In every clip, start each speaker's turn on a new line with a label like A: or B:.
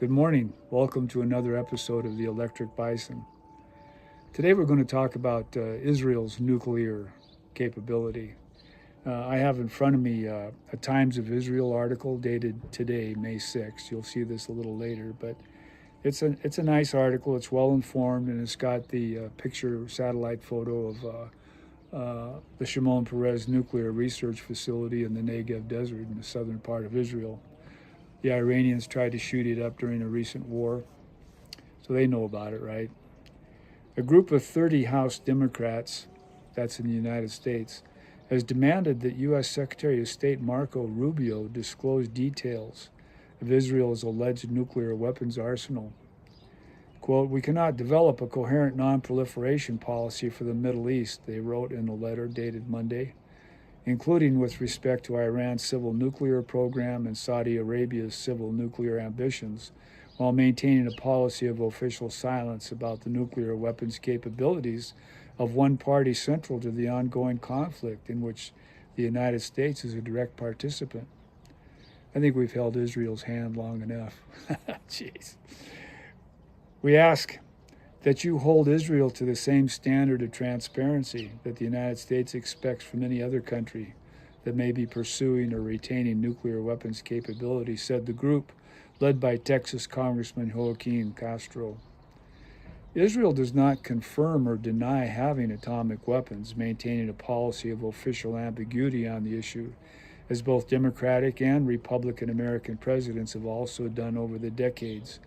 A: Good morning. Welcome to another episode of the Electric Bison. Today we're going to talk about Israel's nuclear capability. I have in front of me a Times of Israel article dated today, May 6th. You'll see this a little later, but it's a nice article. It's well informed, and it's got the picture satellite photo of the Shimon Peres nuclear research facility in the Negev desert in the southern part of Israel. The Iranians tried to shoot it up during a recent war, so they know about it, right? A group of 30 House Democrats, that's in the United States, has demanded that U.S. Secretary of State Marco Rubio disclose details of Israel's alleged nuclear weapons arsenal. Quote, "We cannot develop a coherent non-proliferation policy for the Middle East," they wrote in a letter dated Monday, including with respect to Iran's civil nuclear program and Saudi Arabia's civil nuclear ambitions, while maintaining a policy of official silence about the nuclear weapons capabilities of one party central to the ongoing conflict in which the United States is a direct participant. I think we've held Israel's hand long enough. Jeez. We ask that you hold Israel to the same standard of transparency that the United States expects from any other country that may be pursuing or retaining nuclear weapons capability, said the group led by Texas Congressman Joaquin Castro. Israel does not confirm or deny having atomic weapons, maintaining a policy of official ambiguity on the issue, as both Democratic and Republican American presidents have also done over the decades.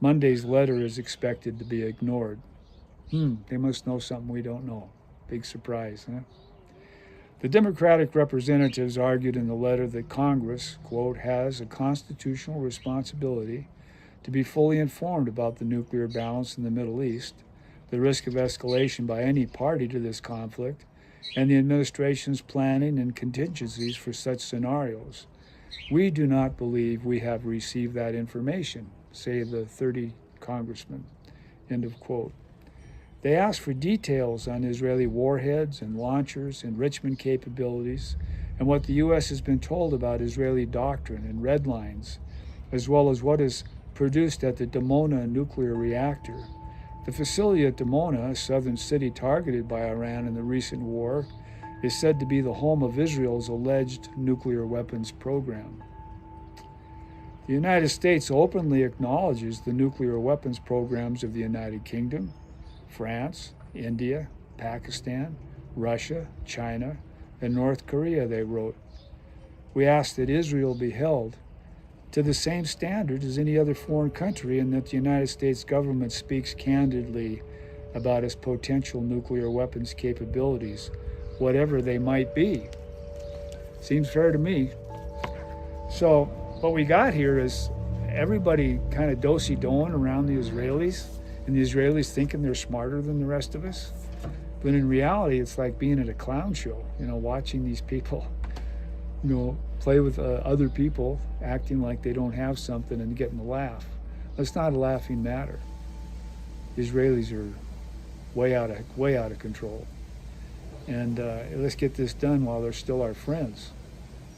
A: Monday's letter is expected to be ignored. They must know something we don't know. Big surprise, huh? The Democratic representatives argued in the letter that Congress, quote, has a constitutional responsibility to be fully informed about the nuclear balance in the Middle East, the risk of escalation by any party to this conflict, and the administration's planning and contingencies for such scenarios. We do not believe we have received that information, say the 30 congressmen, end of quote. They asked for details on Israeli warheads and launchers, enrichment capabilities, and what the U.S. has been told about Israeli doctrine and red lines, as well as what is produced at the Dimona nuclear reactor. The facility at Dimona, a southern city targeted by Iran in the recent war, is said to be the home of Israel's alleged nuclear weapons program. The United States openly acknowledges the nuclear weapons programs of the United Kingdom, France, India, Pakistan, Russia, China, and North Korea, they wrote. We ask that Israel be held to the same standard as any other foreign country, and that the United States government speaks candidly about its potential nuclear weapons capabilities, whatever they might be. Seems fair to me. So what we got here is everybody kind of do-si-doing around the Israelis, and the Israelis thinking they're smarter than the rest of us. But in reality, it's like being at a clown show, watching these people, play with other people, acting like they don't have something and getting a laugh. That's not a laughing matter. The Israelis are way out of control. And let's get this done while they're still our friends.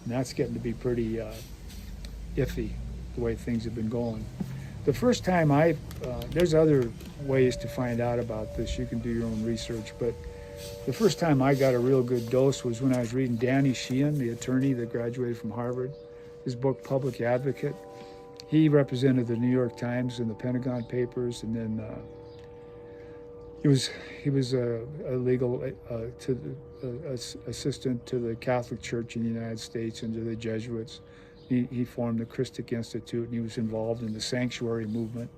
A: And that's getting to be pretty iffy, the way things have been going. The first time there's other ways to find out about this. You can do your own research, but the first time I got a real good dose was when I was reading Danny Sheehan, the attorney that graduated from Harvard, his book Public Advocate. He represented the New York Times and the Pentagon Papers, and then he was a legal assistant to the Catholic Church in the United States and to the Jesuits. He formed the Christic Institute, and he was involved in the sanctuary movement.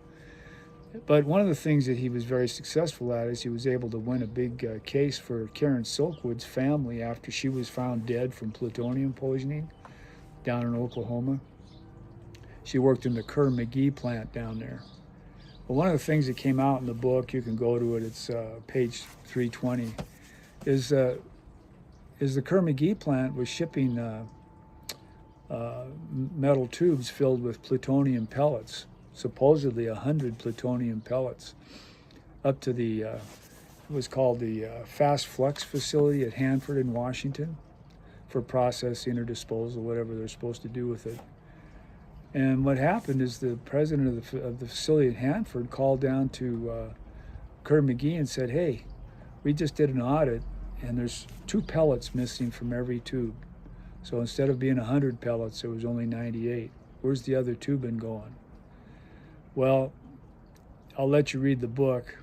A: But one of the things that he was very successful at is he was able to win a big case for Karen Silkwood's family after she was found dead from plutonium poisoning down in Oklahoma. She worked in the Kerr-McGee plant down there. But one of the things that came out in the book, you can go to it, it's page 320, is the Kerr-McGee plant was shipping metal tubes filled with plutonium pellets, supposedly 100 plutonium pellets, up to the, it was called the Fast Flux facility at Hanford in Washington for processing or disposal, whatever they're supposed to do with it. And what happened is the president of the facility at Hanford called down to Kerr McGee and said, hey, we just did an audit and there's 2 pellets missing from every tube. So instead of being 100 pellets, there was only 98. Where's the other 2 been going? Well, I'll let you read the book,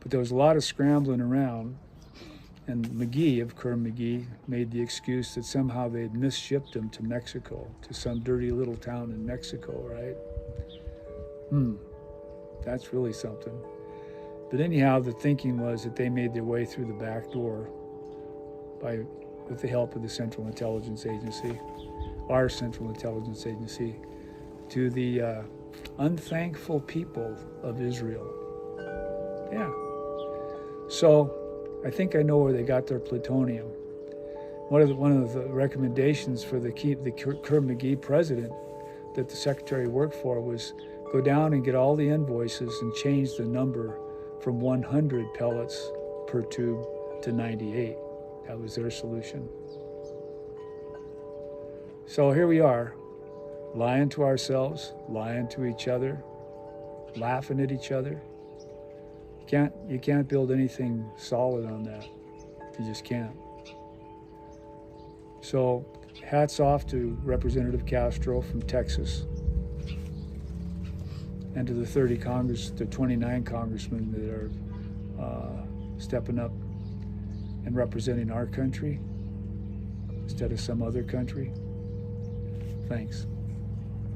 A: but there was a lot of scrambling around, and McGee, of Kerr McGee, made the excuse that somehow they had misshipped them to Mexico, to some dirty little town in Mexico, right? That's really something. But anyhow, the thinking was that they made their way through the back door with the help of the Central Intelligence Agency, our Central Intelligence Agency, to the unthankful people of Israel. Yeah. So I think I know where they got their plutonium. One of the recommendations for the Kerr McGee president that the secretary worked for was go down and get all the invoices and change the number from 100 pellets per tube to 98. That was their solution. So here we are, lying to ourselves, lying to each other, laughing at each other. You can't build anything solid on that. You just can't. So hats off to Representative Castro from Texas and to the 29 congressmen that are stepping up and representing our country instead of some other country. Thanks.